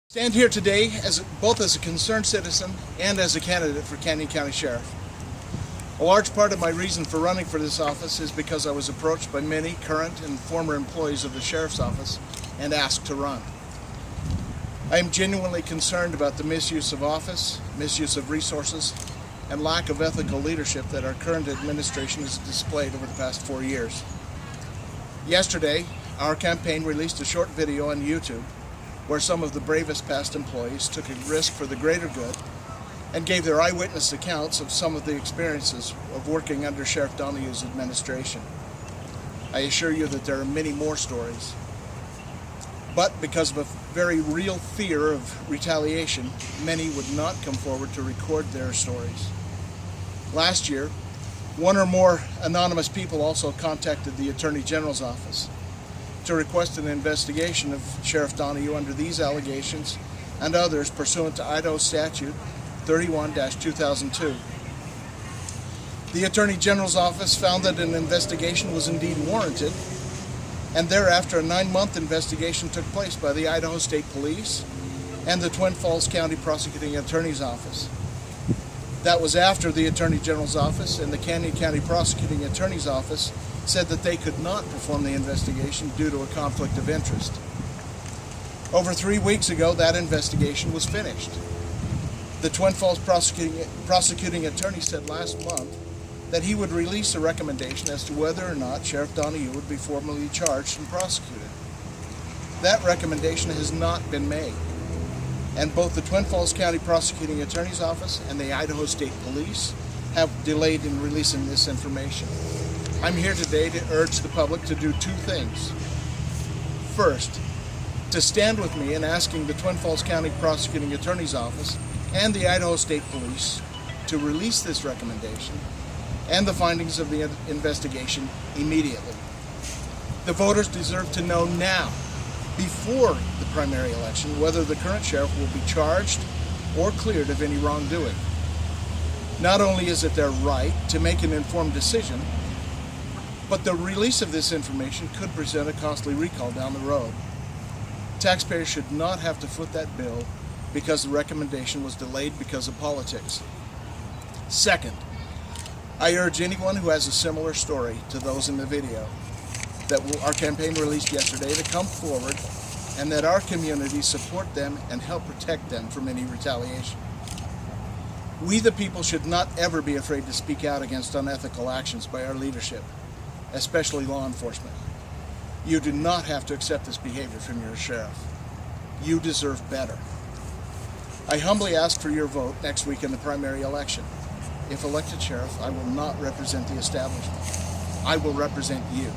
Stand here today both as a concerned citizen and as a candidate for Canyon County Sheriff. A large part of my reason for running for this office is because I was approached by many current and former employees of the Sheriff's Office and asked to run. I am genuinely concerned about the misuse of office, misuse of resources, and lack of ethical leadership that our current administration has displayed over the past 4 years. Yesterday, our campaign released a short video on YouTube where some of the bravest past employees took a risk for the greater good and gave their eyewitness accounts of some of the experiences of working under Sheriff Donahue's administration. I assure you that there are many more stories. But because of a very real fear of retaliation, many would not come forward to record their stories. Last year, one or more anonymous people also contacted the Attorney General's office to request an investigation of Sheriff Donahue under these allegations and others pursuant to Idaho Statute 31-2002. The Attorney General's office found that an investigation was indeed warranted, and thereafter a 9-month investigation took place by the Idaho State Police and the Twin Falls County Prosecuting Attorney's Office. That was after the Attorney General's office and the Canyon County Prosecuting Attorney's Office said that they could not perform the investigation due to a conflict of interest. Over 3 weeks ago, that investigation was finished. The Twin Falls Prosecuting Attorney said last month that he would release a recommendation as to whether or not Sheriff Donahue would be formally charged and prosecuted. That recommendation has not been made, and both the Twin Falls County Prosecuting Attorney's Office and the Idaho State Police have delayed in releasing this information. I'm here today to urge the public to do 2 things. First, to stand with me in asking the Twin Falls County Prosecuting Attorney's Office and the Idaho State Police to release this recommendation and the findings of the investigation immediately. The voters deserve to know now, before the primary election, whether the current sheriff will be charged or cleared of any wrongdoing. Not only is it their right to make an informed decision, but the release of this information could present a costly recall down the road. Taxpayers should not have to foot that bill because the recommendation was delayed because of politics. Second, I urge anyone who has a similar story to those in the video that our campaign released yesterday to come forward and that our community support them and help protect them from any retaliation. We the people should not ever be afraid to speak out against unethical actions by our leadership, especially law enforcement. You do not have to accept this behavior from your sheriff. You deserve better. I humbly ask for your vote next week in the primary election. If elected sheriff, I will not represent the establishment. I will represent you.